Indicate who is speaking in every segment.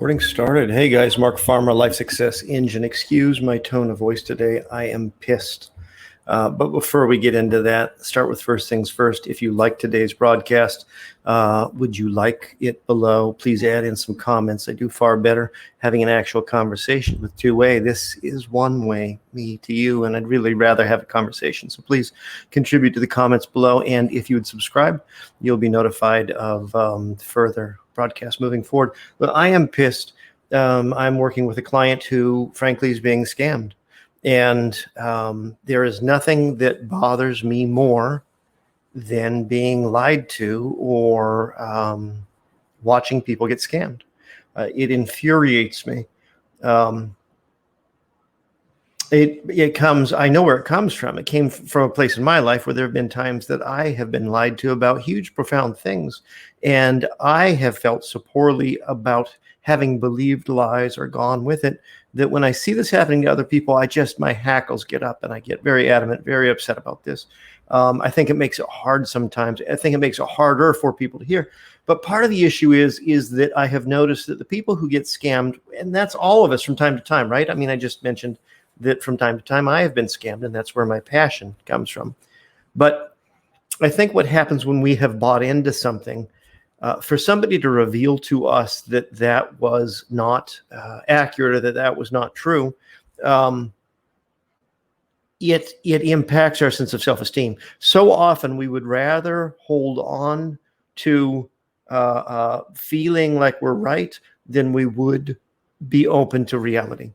Speaker 1: Recording started. Hey guys, Mark Farmer, Life Success Engine. Excuse my tone of voice today. I am pissed. But before we get into that, start with first things first. If you like today's broadcast, would you like it below? Please add in some comments. I do far better having an actual conversation with two-way. This is one way, me to you, and I'd really rather have a conversation. So please contribute to the comments below. And if you would subscribe, you'll be notified of further broadcasts moving forward. But I am pissed. I'm working with a client who, frankly, is being scammed. And there is nothing that bothers me more than being lied to or watching people get scammed. It infuriates me. It comes, I know where it comes from. It came from a place in my life where there have been times that I have been lied to about huge, profound things. And I have felt so poorly about having believed lies or gone with it, that when I see this happening to other people, my hackles get up and I get very adamant, very upset about this. I think it makes it hard sometimes. I think it makes it harder for people to hear. But part of the issue is that I have noticed that the people who get scammed, and that's all of us from time to time, right? I mean, I just mentioned that from time to time I have been scammed, and that's where my passion comes from. But I think what happens when we have bought into something, for somebody to reveal to us that that was not accurate, or that that was not true, it impacts our sense of self-esteem. So often we would rather hold on to feeling like we're right than we would be open to reality.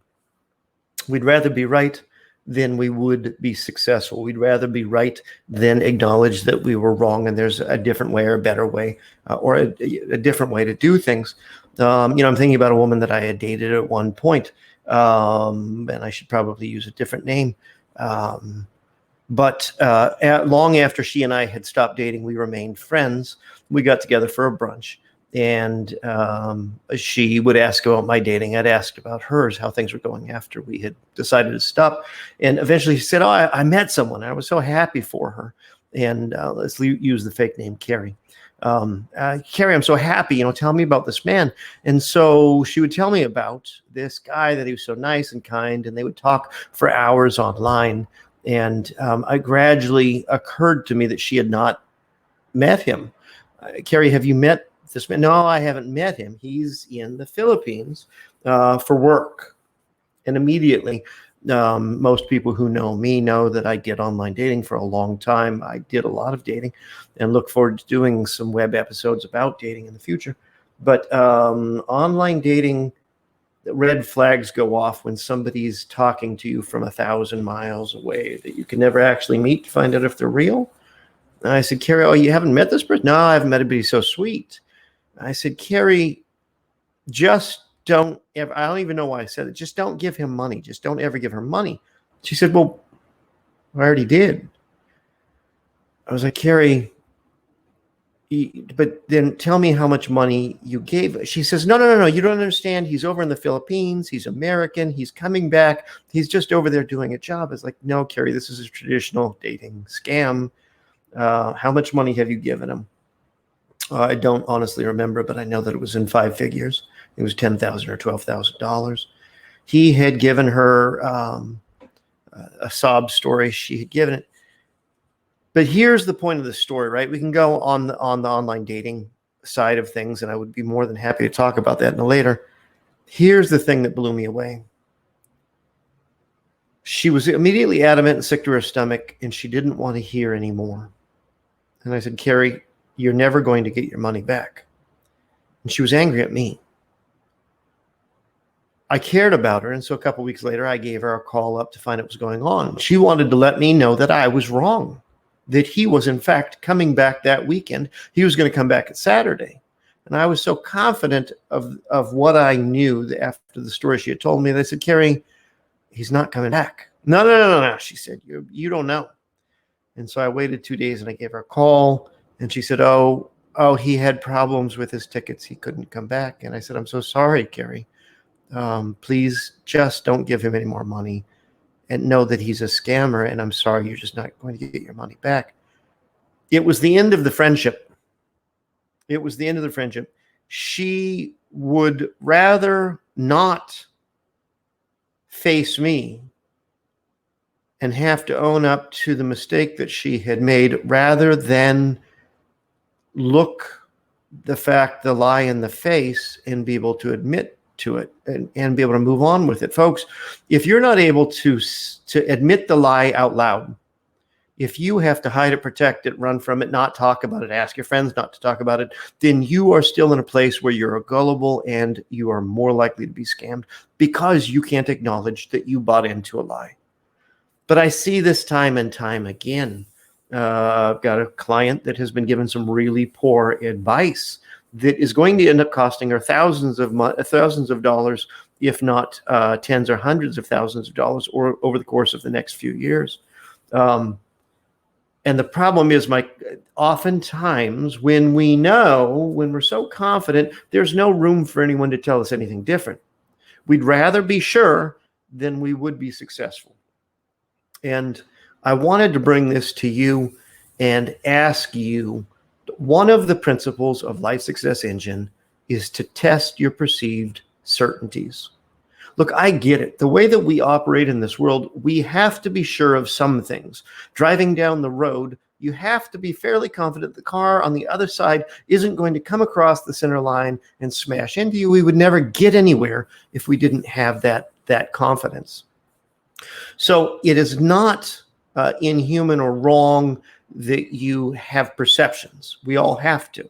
Speaker 1: We'd rather be right than we would be successful. We'd rather be right than acknowledge that we were wrong and there's a different way or a better way or a different way to do things. I'm thinking about a woman that I had dated at one point, and I should probably use a different name. But long after she and I had stopped dating, we remained friends. We got together for a brunch. And she would ask about my dating. I'd ask about hers, how things were going after we had decided to stop. And eventually she said, "Oh, I met someone. I was so happy for her." And let's use the fake name, Carrie. "Carrie, I'm so happy. Tell me about this man." And so she would tell me about this guy, that he was so nice and kind, and they would talk for hours online. And it gradually occurred to me that she had not met him. "Carrie, have you met this man?" "No, I haven't met him. He's in the Philippines for work." And immediately, most people who know me know that I did online dating for a long time. I did a lot of dating and look forward to doing some web episodes about dating in the future. But online dating, red flags go off when somebody's talking to you from 1,000 miles away that you can never actually meet to find out if they're real. And I said, "Carrie, oh, you haven't met this person?" "No, I haven't met him, but he's so sweet." I said, "Carrie, just don't ever," I don't even know why I said it, "just don't give him money. Just don't ever give her money." She said, "Well, I already did." I was like, "Carrie, but then tell me how much money you gave." She says, No, you don't understand. He's over in the Philippines. He's American. He's coming back. He's just over there doing a job." I was like, "No, Carrie, this is a traditional dating scam. How much money have you given him?" I don't honestly remember, but I know that it was in 5 figures. It was $10,000 or $12,000. He had given her a sob story. She had given it. But here's the point of the story, right? We can go on the online dating side of things, and I would be more than happy to talk about that in a later. Here's the thing that blew me away. She was immediately adamant and sick to her stomach, and she didn't want to hear anymore. And I said, "Carrie, you're never going to get your money back." And she was angry at me. I cared about her, and so a couple of weeks later, I gave her a call up to find out what was going on. She wanted to let me know that I was wrong, that he was, in fact, coming back that weekend. He was going to come back at Saturday. And I was so confident of what I knew after the story she had told me. They said, "Carrie, he's not coming back." No, she said, you don't know. And so I waited 2 days, and I gave her a call. And she said, oh, he had problems with his tickets. He couldn't come back. And I said, "I'm so sorry, Carrie. Please just don't give him any more money and know that he's a scammer. And I'm sorry, you're just not going to get your money back." It was the end of the friendship. she would rather not face me and have to own up to the mistake that she had made rather than look the lie in the face and be able to admit to it and be able to move on with it. Folks, if you're not able to admit the lie out loud, if you have to hide it, protect it, run from it, not talk about it, ask your friends not to talk about it, then you are still in a place where you're gullible and you are more likely to be scammed because you can't acknowledge that you bought into a lie. But I see this time and time again. I've got a client that has been given some really poor advice that is going to end up costing her thousands of dollars, if not tens or hundreds of thousands of dollars, or over the course of the next few years. And the problem is, Mike, oftentimes when we're so confident, there's no room for anyone to tell us anything different. We'd rather be sure than we would be successful. And I wanted to bring this to you and ask you, one of the principles of Life Success Engine is to test your perceived certainties. Look, I get it. The way that we operate in this world, we have to be sure of some things. Driving down the road, you have to be fairly confident the car on the other side isn't going to come across the center line and smash into you. We would never get anywhere if we didn't have that confidence. So it is not inhuman or wrong that you have perceptions. We all have to.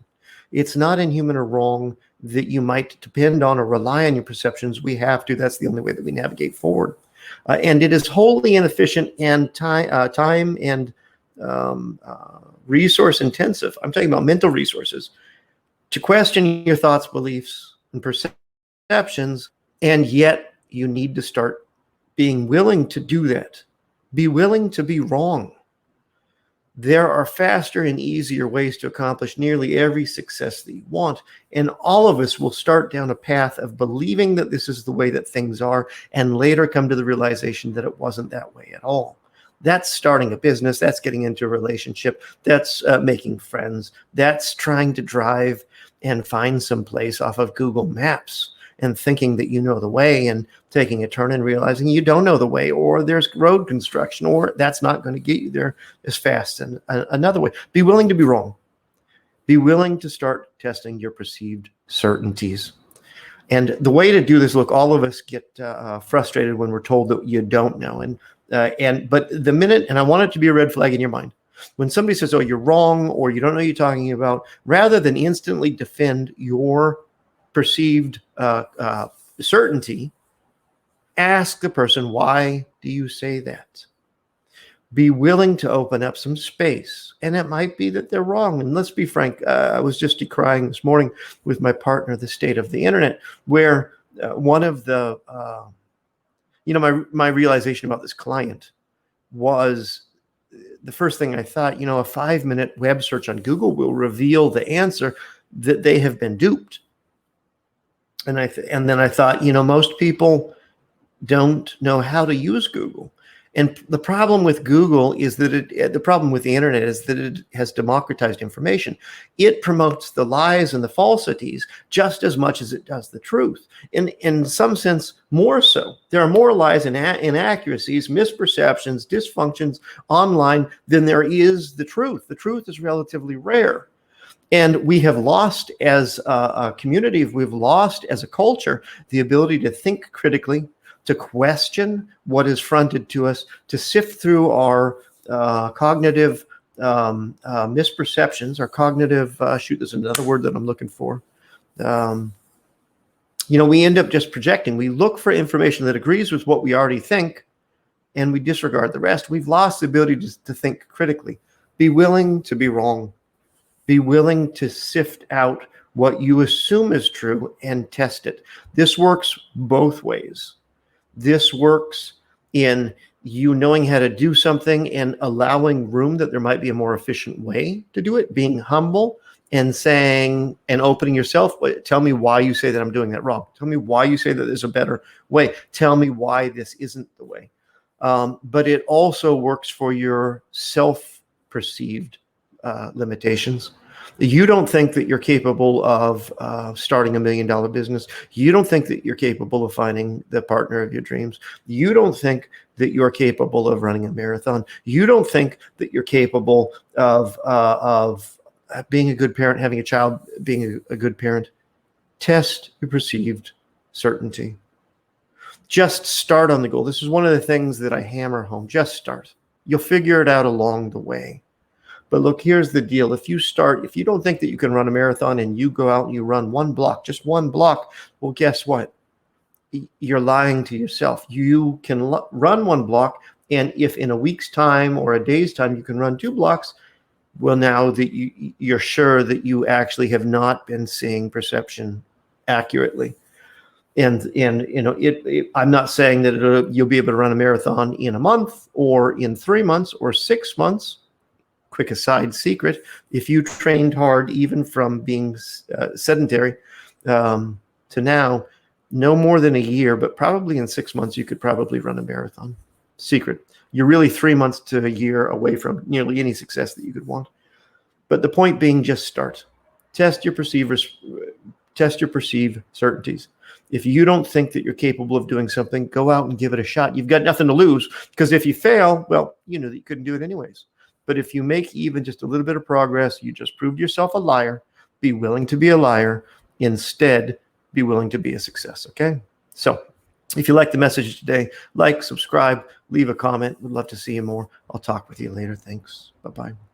Speaker 1: It's not inhuman or wrong that you might depend on or rely on your perceptions. We have to. That's the only way that we navigate forward. And it is wholly inefficient and time and resource intensive. I'm talking about mental resources to question your thoughts, beliefs, and perceptions. And yet you need to start being willing to do that. Be willing to be wrong. There are faster and easier ways to accomplish nearly every success that you want. And all of us will start down a path of believing that this is the way that things are and later come to the realization that it wasn't that way at all. That's starting a business. That's getting into a relationship. That's making friends. That's trying to drive and find some place off of Google Maps and thinking that you know the way and taking a turn and realizing you don't know the way, or there's road construction, or that's not going to get you there as fast. And another way, be willing to be wrong. Be willing to start testing your perceived certainties. And the way to do this, look, all of us get frustrated when we're told that you don't know. But the minute, and I want it to be a red flag in your mind, when somebody says, oh, you're wrong, or you don't know what you're talking about, rather than instantly defend your perceived certainty, ask the person, why do you say that? Be willing to open up some space. And it might be that they're wrong. And let's be frank, I was just decrying this morning with my partner the state of the internet, where one of the, my realization about this client was the first thing I thought, a 5-minute web search on Google will reveal the answer that they have been duped. And then I thought, most people don't know how to use Google. And the problem with Google is that the problem with the internet is that it has democratized information. It promotes the lies and the falsities just as much as it does the truth. In some sense, more so. There are more lies and inaccuracies, misperceptions, dysfunctions online than there is the truth. The truth is relatively rare. And we have lost as a community, we've lost as a culture, the ability to think critically, to question what is fronted to us, to sift through our cognitive misperceptions, our cognitive, there's another word that I'm looking for. We end up just projecting. We look for information that agrees with what we already think, and we disregard the rest. We've lost the ability to think critically. Be willing to be wrong. Be willing to sift out what you assume is true and test it. This works both ways. This works in you knowing how to do something and allowing room that there might be a more efficient way to do it, being humble and saying and opening yourself. Tell me why you say that I'm doing that wrong. Tell me why you say that there's a better way. Tell me why this isn't the way. But it also works for your self-perceived limitations. You don't think that you're capable of starting $1 million business. You don't think that you're capable of finding the partner of your dreams. You don't think that you're capable of running a marathon. You don't think that you're capable of being a good parent, having a child, being a good parent. Test your perceived certainty. Just start on the goal. This is one of the things that I hammer home. Just start. You'll figure it out along the way. But look, here's the deal. If you don't think that you can run a marathon and you go out and you run one block, just one block, well, guess what? You're lying to yourself. You can run one block, and if in a week's time or a day's time you can run 2 blocks, well, now that you're sure that you actually have not been seeing perception accurately. And you know, I'm not saying that you'll be able to run a marathon in a month or in 3 months or 6 months. Quick aside secret, if you trained hard, even from being sedentary to now, no more than a year, but probably in 6 months, you could probably run a marathon. Secret. You're really 3 months to a year away from nearly any success that you could want. But the point being, just start. Test your perceived certainties. If you don't think that you're capable of doing something, go out and give it a shot. You've got nothing to lose, because if you fail, well, you know that you couldn't do it anyways. But if you make even just a little bit of progress, you just proved yourself a liar. Be willing to be a liar. Instead, be willing to be a success, okay? So if you like the message today, like, subscribe, leave a comment. We'd love to see you more. I'll talk with you later. Thanks. Bye-bye.